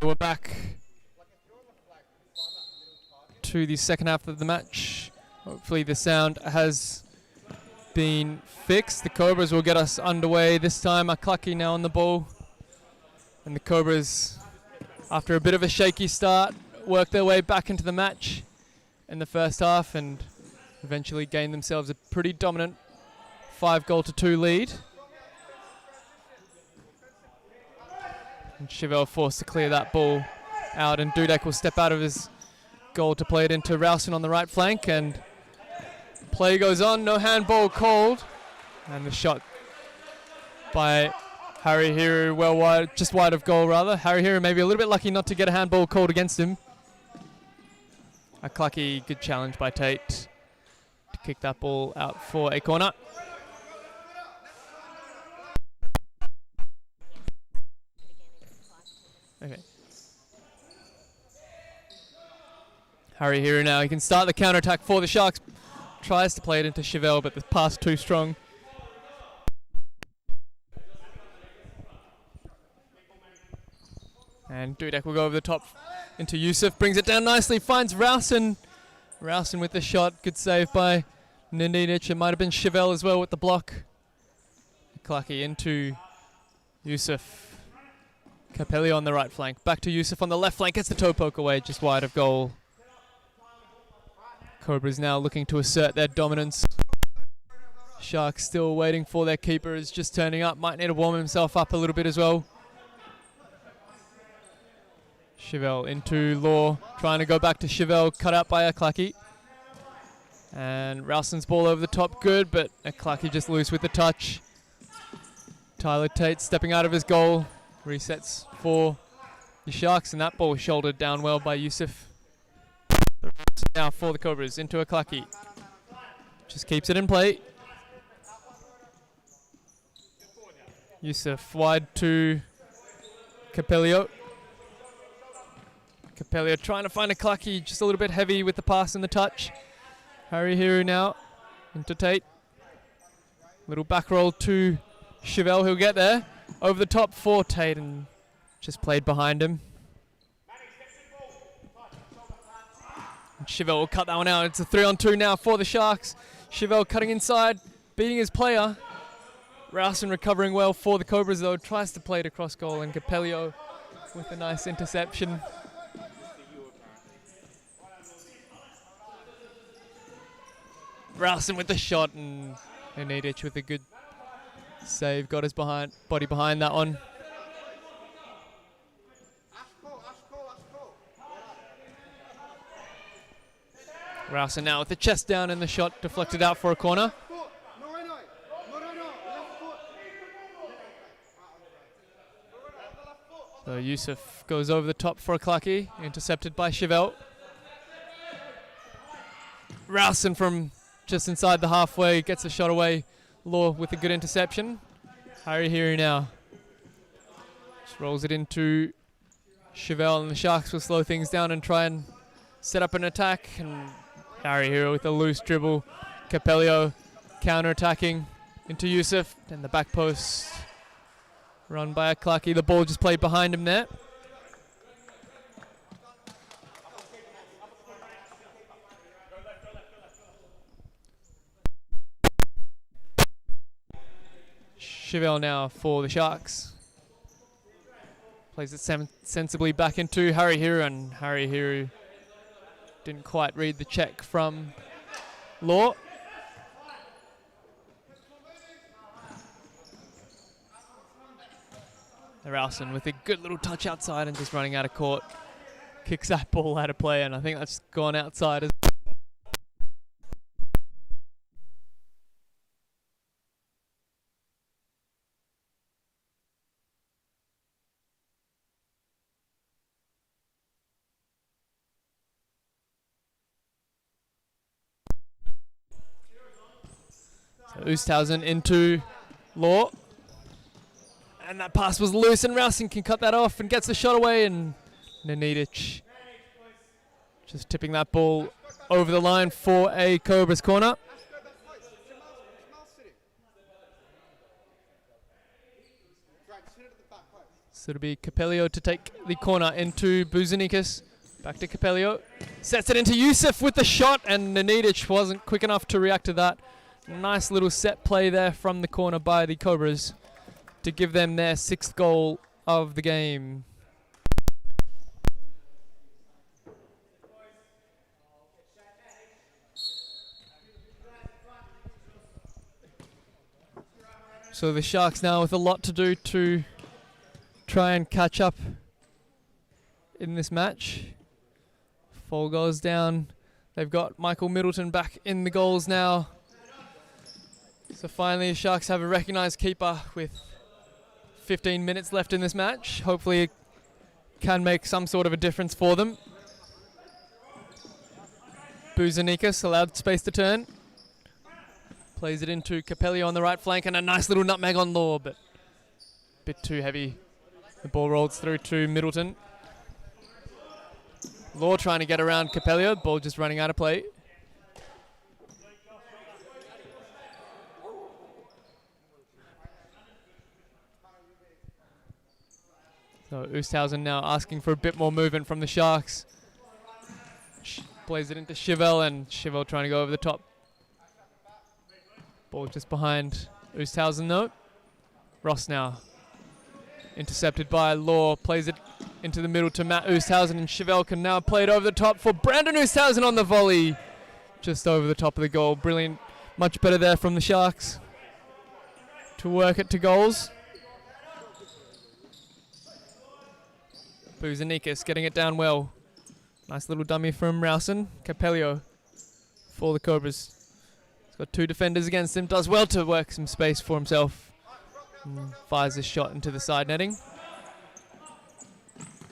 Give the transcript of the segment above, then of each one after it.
We're back to the second half of the match. Hopefully the sound has been fixed. The Cobras will get us underway this time. Clucky now on the ball. And the Cobras, after a bit of a shaky start, work their way back into the match in the first half and eventually gain themselves a pretty dominant 5-2 lead. And Chevelle forced to clear that ball out, and Dudek will step out of his goal to play it into Rowson on the right flank, and play goes on. No handball called, and the shot by Harry Hiru well wide, just wide of goal rather. Harry Hiru maybe a little bit lucky not to get a handball called against him. A clucky good challenge by Tate to kick that ball out for a corner. Okay. Harry Hiru now, he can start the counter-attack for the Sharks. Tries to play it into Chevelle, but the pass too strong. And Dudek will go over the top into Yusuf, brings it down nicely, finds Rowson. Rowson with the shot, good save by Ninidic. It might have been Chevelle as well with the block. Clucky into Yusuf. Capelli on the right flank, back to Yusuf on the left flank, gets the toe poke away, just wide of goal. Cobras now looking to assert their dominance. Sharks still waiting for their keeper, is just turning up, might need to warm himself up a little bit as well. Chevelle into Law, trying to go back to Chevelle, cut out by Clucky. And Rowson's ball over the top, good, but Clucky just loose with the touch. Tyler Tate stepping out of his goal. Resets for the Sharks, and that ball shouldered down well by Yusuf. Now for the Cobras, into Clucky. Just keeps it in play. Yusuf wide to Capelio. Capelio trying to find Clucky, just a little bit heavy with the pass and the touch. Harry Hiru now into Tate. Little back roll to Chevelle, who'll get there. Over the top for Tate, and just played behind him. And Chevelle will cut that one out. It's a 3-on-2 now for the Sharks. Chevelle cutting inside, beating his player. Rowson recovering well for the Cobras though, tries to play it across goal, and Capelio with a nice interception. Rowson with the shot, and Ninidic with a good save, got his body behind that one. Rowson now with the chest down, and the shot deflected out for a corner. So Yusuf goes over the top for a Clucky, intercepted by Chevelle. Rowson from just inside the halfway gets a shot away. Law with a good interception. Harry Hiru now. Just rolls it into Chevelle, and the Sharks will slow things down and try and set up an attack. And Harry Hiru with a loose dribble. Capelio counter-attacking into Yusuf. And the back post run by Clucky. The ball just played behind him there. Chevelle now for the Sharks. Plays it sensibly back into Harry Hiru, and Harry Hiru didn't quite read the check from Law. Rowson with a good little touch outside and just running out of court. Kicks that ball out of play, and I think that's gone outside as well. Oosthausen into Law. And that pass was loose, and Rowson can cut that off and gets the shot away, and Ninidic just tipping that ball over the line for a Cobras corner. So it'll be Capello to take the corner into Buzanikas. Back to Capello. Sets it into Yusuf with the shot, and Nanidic wasn't quick enough to react to that. Nice little set play there from the corner by the Cobras to give them their 6th goal of the game. So the Sharks now with a lot to do to try and catch up in this match. 4 goals down. They've got Michael Middleton back in the goals now. So finally the Sharks have a recognised keeper with 15 minutes left in this match. Hopefully it can make some sort of a difference for them. Buzanikas allowed space to turn. Plays it into Capello on the right flank, and a nice little nutmeg on Law, but a bit too heavy. The ball rolls through to Middleton. Law trying to get around Capello, ball just running out of play. So Oosthausen now asking for a bit more movement from the Sharks. Plays it into Chivell, and Chivell trying to go over the top. Ball just behind Oosthausen though. Ross now intercepted by Law, plays it into the middle to Matt Oosthausen, and Chivell can now play it over the top for Brandon Oosthausen on the volley. Just over the top of the goal. Brilliant. Much better there from the Sharks to work it to goals. Buzanikas getting it down well. Nice little dummy from Rowson. Capello for the Cobras. He's got 2 defenders against him. Does well to work some space for himself. Fires his shot into the side netting.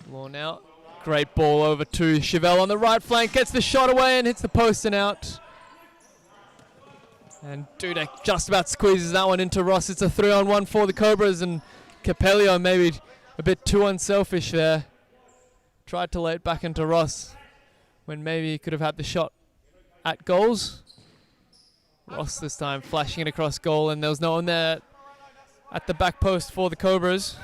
Law now. Great ball over to Chivell on the right flank. Gets the shot away and hits the post and out. And Dudek just about squeezes that one into Ross. It's a 3-on-1 for the Cobras, and Capello maybe a bit too unselfish there. Tried to lay it back into Ross when maybe he could have had the shot at goals. Ross this time flashing it across goal, and there was no one there at the back post for the Cobras.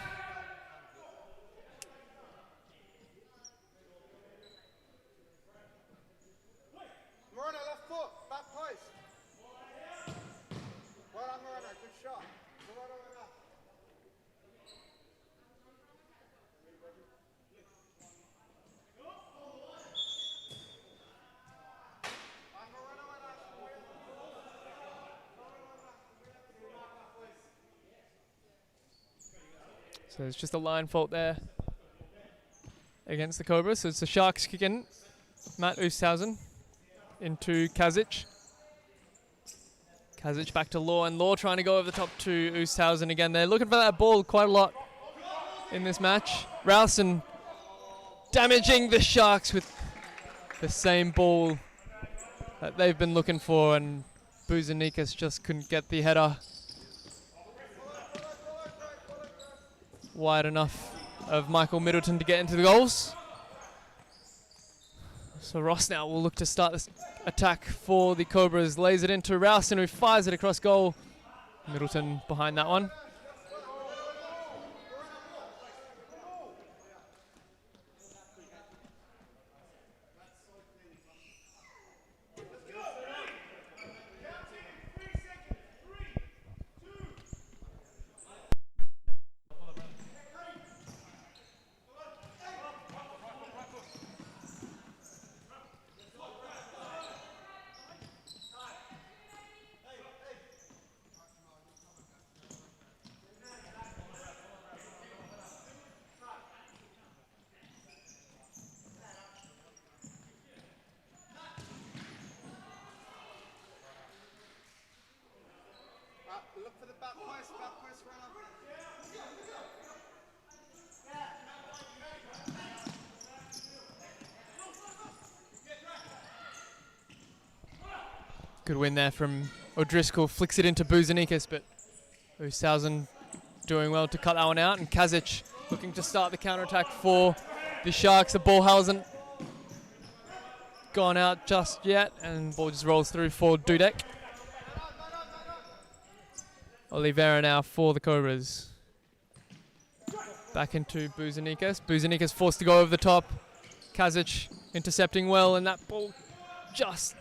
Moreno, left foot, back post. Well done, Moreno, good shot. So there's just a line fault there against the Cobras. So it's the Sharks kicking. Matt Oosthausen into Kazic. Kazic back to Law, and Law trying to go over the top to Oosthausen again. They're looking for that ball quite a lot in this match. Rowson damaging the Sharks with the same ball that they've been looking for, and Buzanikas just couldn't get the header wide enough of Michael Middleton to get into the goals. So Ross now will look to start this attack for the Cobras. Lays it into Rowson, who fires it across goal. Middleton behind that one. Look for the back post runner. Good win there from O'Driscoll. Flicks it into Buzanikas, but Oosthausen doing well to cut that one out. And Kazic looking to start the counter-attack for the Sharks. The ball hasn't gone out just yet, and ball just rolls through for Dudek. Oliveira now for the Cobras. Back into Buzanikas. Buzanikas forced to go over the top. Kazic intercepting well, and that ball just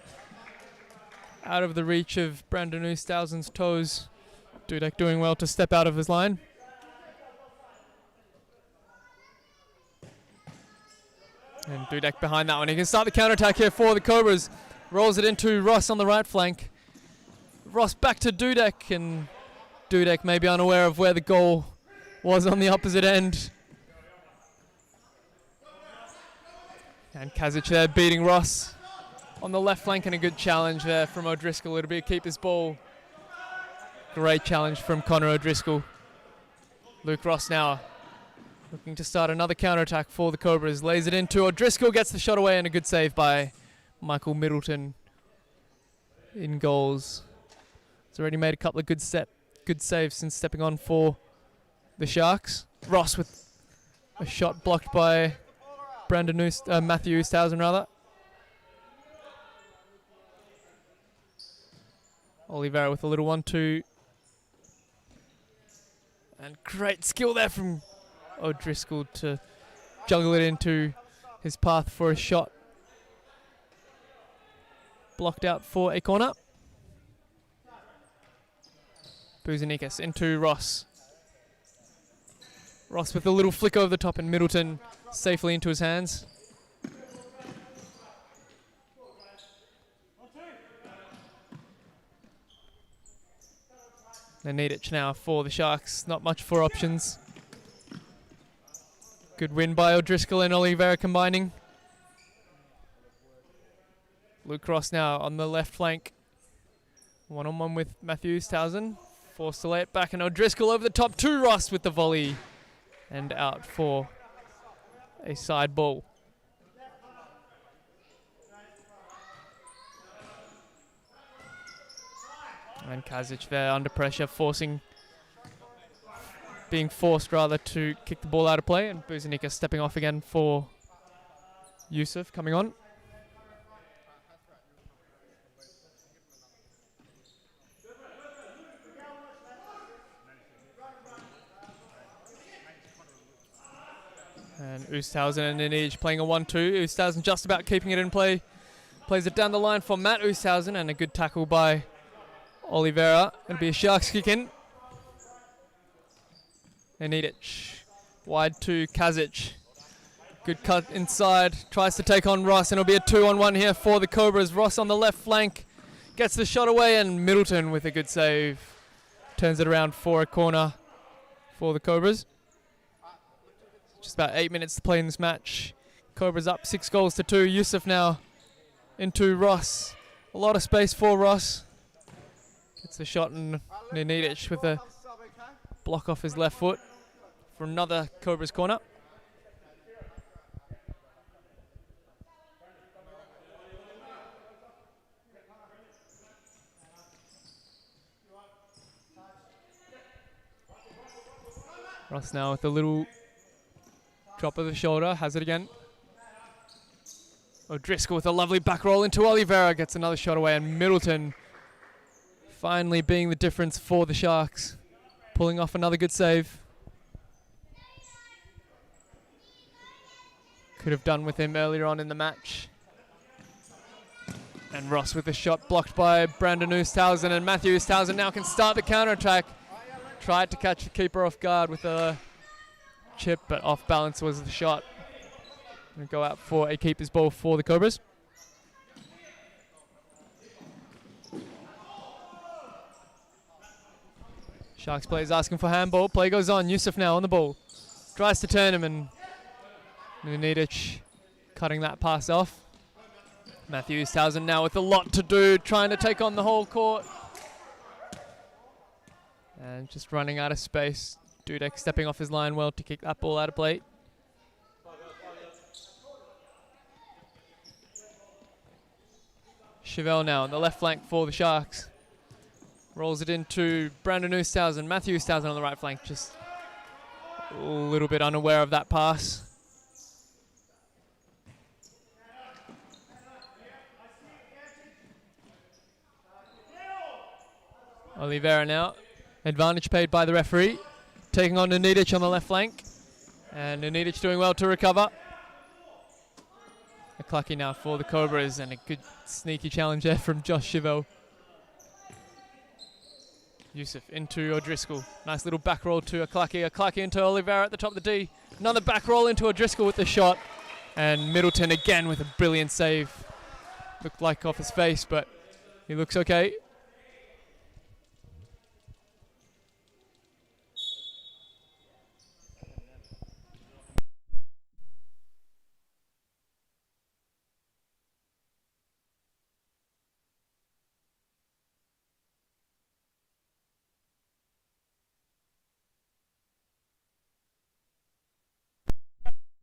out of the reach of Brandon Oosthuizen's toes. Dudek doing well to step out of his line. And Dudek behind that one. He can start the counter-attack here for the Cobras. Rolls it into Ross on the right flank. Ross back to Dudek, and Dudek may be unaware of where the goal was on the opposite end. And Kazic there beating Ross on the left flank, and a good challenge there from O'Driscoll. It'll be a keeper's ball. Great challenge from Connor O'Driscoll. Luke Ross now looking to start another counter-attack for the Cobras. Lays it into O'Driscoll, gets the shot away, and a good save by Michael Middleton in goals. He's already made a couple of good saves since stepping on for the Sharks. Ross with a shot blocked by Matthew Oosthuizen rather. Oliveira with a little 1-2. And great skill there from O'Driscoll to juggle it into his path for a shot. Blocked out for a corner. Buzanikas into Ross. Ross with a little flick over the top, and Middleton safely into his hands. Nenadic now for the Sharks. Not much for options. Good win by O'Driscoll and Oliveira combining. Luke Ross now on the left flank. One-on-one with Matthew Oosthuizen. Forced to lay it back, and O'Driscoll over the top to Ross with the volley. And out for a side ball. And Kazic there under pressure, being forced rather to kick the ball out of play, and Buzanika stepping off again for Yusuf coming on. And Oosthuizen and Nenadic playing a 1-2. Oosthuizen just about keeping it in play. Plays it down the line for Matt Oosthuizen, and a good tackle by Oliveira. It'll be a Sharks kick in. Nenadic wide to Kazic. Good cut inside. Tries to take on Ross, and it'll be a 2-on-1 here for the Cobras. Ross on the left flank. Gets the shot away, and Middleton with a good save. Turns it around for a corner for the Cobras. Just about 8 minutes to play in this match. Cobras up 6-2. Yusuf now into Ross. A lot of space for Ross. Gets the shot, and Nenadic with a block off his left foot for another Cobras corner. Ross now with a little drop of the shoulder, has it again. O'Driscoll with a lovely back roll into Oliveira, gets another shot away, and Middleton finally being the difference for the Sharks, pulling off another good save. Could have done with him earlier on in the match. And Ross with a shot blocked by Brandon Oosthuizen, and Matthew Oosthuizen now can start the counter-attack. Tried to catch the keeper off guard with a chip, but off balance was the shot. Gonna go out for a keeper's ball for the Cobras. Sharks players asking for handball. Play goes on. Yusuf now on the ball. Tries to turn him, and Nenadic cutting that pass off. Matthew Oosthuizen now with a lot to do, trying to take on the whole court. And just running out of space. Dudek stepping off his line well to kick that ball out of play. Chevelle now on the left flank for the Sharks. Rolls it into Brandon Oosthuizen. Matthew Oosthuizen on the right flank, just a little bit unaware of that pass. Oliveira now. Advantage paid by the referee. Taking on Nenadic on the left flank. And Anitich doing well to recover. A clucky now for the Cobras, and a good sneaky challenge there from Josh Chevelle. Yusuf into O'Driscoll. Nice little back roll to a clucky into Oliveira at the top of the D. Another back roll into O'Driscoll with the shot. And Middleton again with a brilliant save. Looked like off his face, but he looks okay.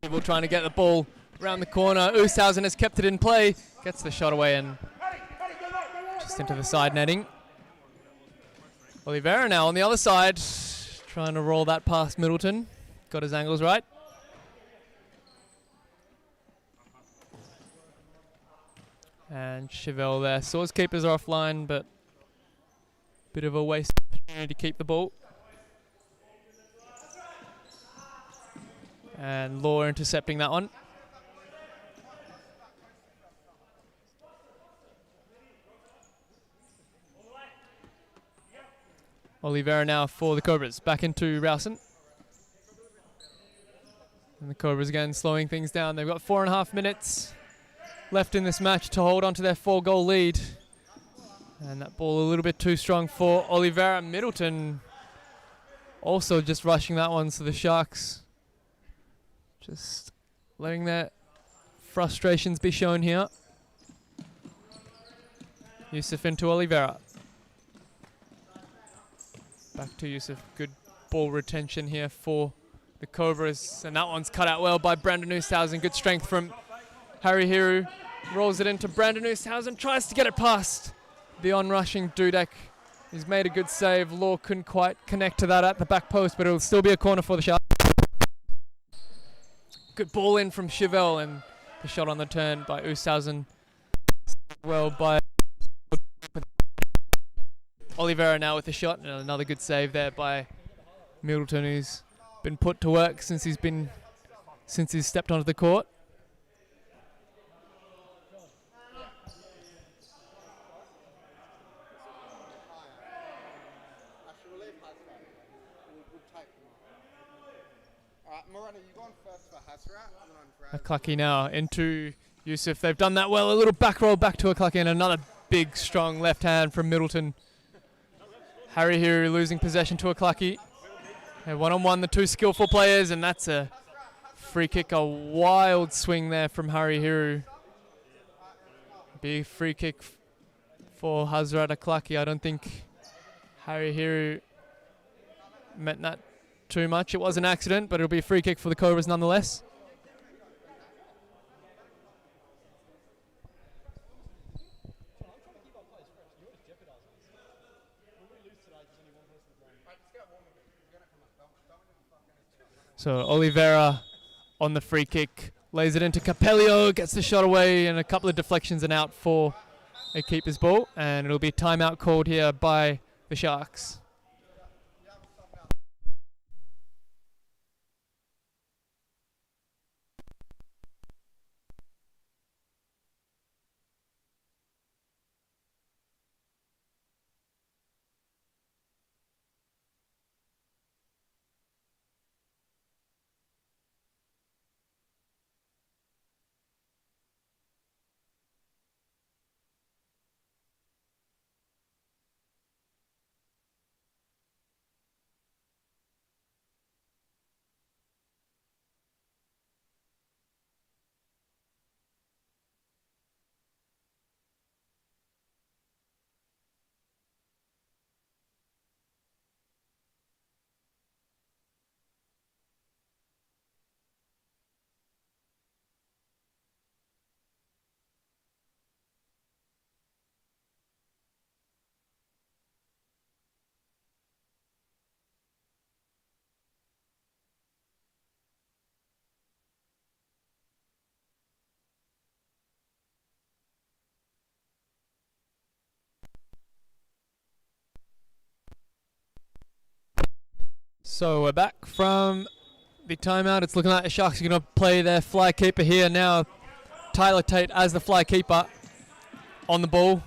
People trying to get the ball around the corner. Ooshausen has kept it in play. Gets the shot away and just into the side netting. Oliveira now on the other side, trying to roll that past Middleton. Got his angles right. And Chevelle there. Swords keepers are offline, but bit of a waste opportunity to keep the ball. And Law intercepting that one. Oliveira now for the Cobras. Back into Rowson. And the Cobras again slowing things down. They've got 4.5 minutes left in this match to hold on to their 4-goal lead. And that ball a little bit too strong for Oliveira. Middleton also just rushing that one, so the Sharks just letting their frustrations be shown here. Yusuf into Oliveira. Back to Yusuf. Good ball retention here for the Cobras. And that one's cut out well by Brandon Ooshausen. Good strength from Harry Hiru. Rolls it into Brandon Ooshausen. Tries to get it past the on-rushing Dudek. He's made a good save. Law couldn't quite connect to that at the back post, but it'll still be a corner for the Sharks. Good ball in from Chevelle, and the shot on the turn by Ooshausen. Well by Oliveira now with the shot, and another good save there by Middleton, who's been put to work since he's stepped onto the court. Moreno, you going first for Hasrat? A clucky now into Yusuf. They've done that well. A little back roll back to a clucky, and another big, strong left hand from Middleton. Harry Hiru losing possession to a clucky. And one-on-one, the two skillful players, and that's a free kick. A wild swing there from Harry Hiru. Big free kick for Hazrat Aklaki. I don't think Harry Hiru meant that too much. It was an accident, but it'll be a free kick for the Cobras nonetheless. So Oliveira on the free kick, lays it into Capello, gets the shot away, and a couple of deflections and out for a keeper's ball, and it'll be timeout called here by the Sharks. So we're back from the timeout. It's looking like the Sharks are going to play their fly keeper here now. Tyler Tate as the fly keeper on the ball.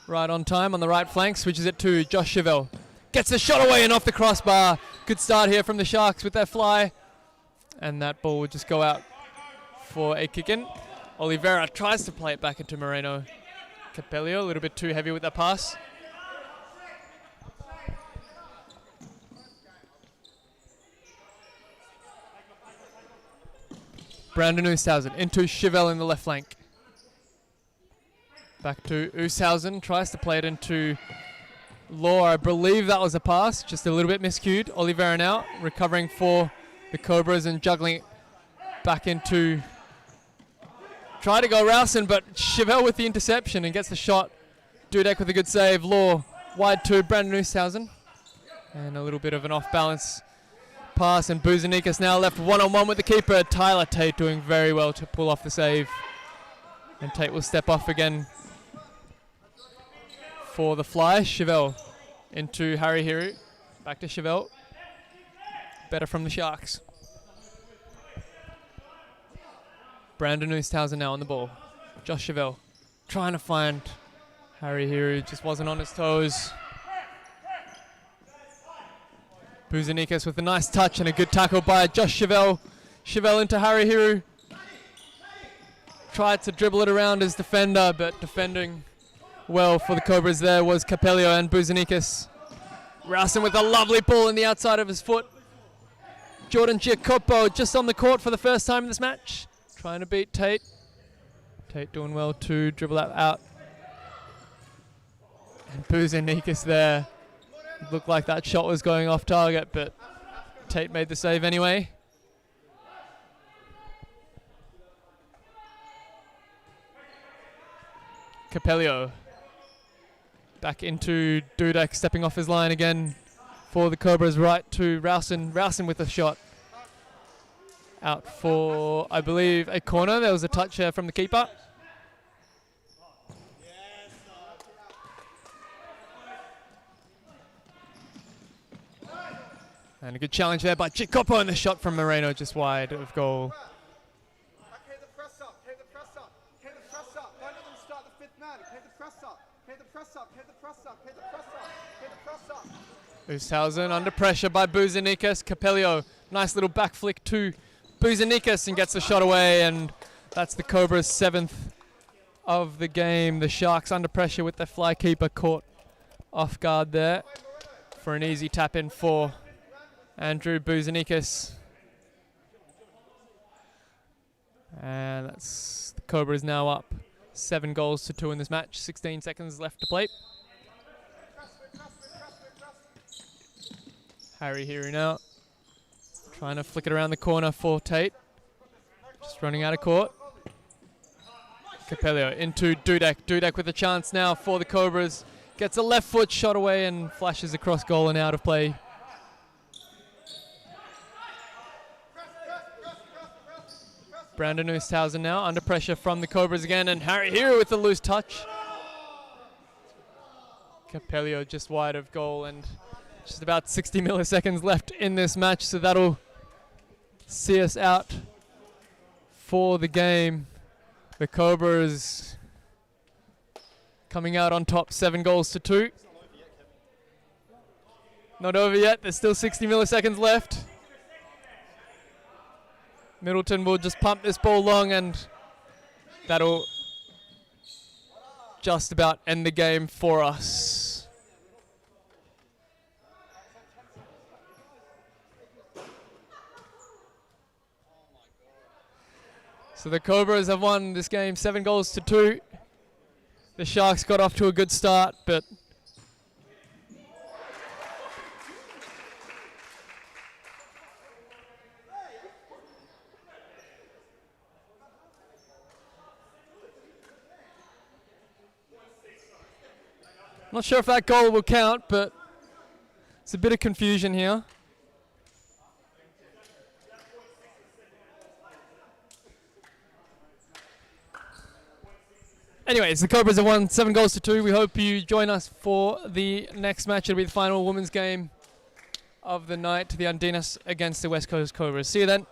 Right on time on the right flank. Switches it to Josh Chevelle. Gets the shot away and off the crossbar. Good start here from the Sharks with their fly. And that ball will just go out for a kick-in. Oliveira tries to play it back into Moreno. Capello a little bit too heavy with that pass. Brandon Ooshausen into Chevelle in the left flank. Back to Ooshausen, tries to play it into Law. I believe that was a pass, just a little bit miscued. Oliveira now recovering for the Cobras and juggling it back into... Try to go Rowson, but Chevelle with the interception and gets the shot. Dudek with a good save. Law wide to Brandon Ooshausen. And a little bit of an off-balance pass, and Buzanikas now left one-on-one with the keeper. Tyler Tate doing very well to pull off the save. And Tate will step off again for the fly. Chevelle into Harry Hiru. Back to Chevelle. Better from the Sharks. Brandon Ooshausen now on the ball. Josh Chevelle trying to find Harry Hiru. Just wasn't on his toes. Buzanikas with a nice touch and a good tackle by Josh Chevelle. Chevelle into Harry Hiru. Tried to dribble it around his defender, but defending well for the Cobras there was Capello and Buzanikas. Rowson with a lovely ball in the outside of his foot. Jordan Giacopo just on the court for the first time in this match. Trying to beat Tate. Tate doing well to dribble that out. And Buzanikas there. Looked like that shot was going off target, but Tate made the save anyway. Capello back into Dudek, stepping off his line again for the Cobras. Right to Rowson. Rowson with a shot. Out for, I believe, a corner. There was a touch there from the keeper. And a good challenge there by Giacopo, and the shot from Moreno just wide of goal. Okay, the press up, okay, the press up, okay, the press up. Don't let them start the fifth man, okay, the press up, okay, the press up, okay, the press up, okay, the press up, okay, the press up. Ooshausen under pressure by Buzanikas. Capello, nice little back flick to Buzanikas and gets the shot away, and that's the Cobras' 7th of the game. The Sharks under pressure with their fly keeper caught off guard there for an easy tap in for Andrew Buzanikas. And that's the Cobras now up 7-2 in this match. 16 seconds left to play. Harry Hiru now trying to flick it around the corner for Tate. Just running out of court. Capello into Dudek. Dudek with a chance now for the Cobras. Gets a left foot shot away and flashes across goal and out of play. Brandon Ooshausen now under pressure from the Cobras again, and Harry Hiru with the loose touch. Capello just wide of goal, and just about 60 milliseconds left in this match, so that'll see us out for the game. The Cobras coming out on top, 7-2. Not over yet, there's still 60 milliseconds left. Middleton will just pump this ball long, and that'll just about end the game for us. So the Cobras have won this game 7-2. The Sharks got off to a good start, but not sure if that goal will count, but it's a bit of confusion here. Anyways, the Cobras have won 7-2. We hope you join us for the next match. It'll be the final women's game of the night to the Undinas against the West Coast Cobras. See you then.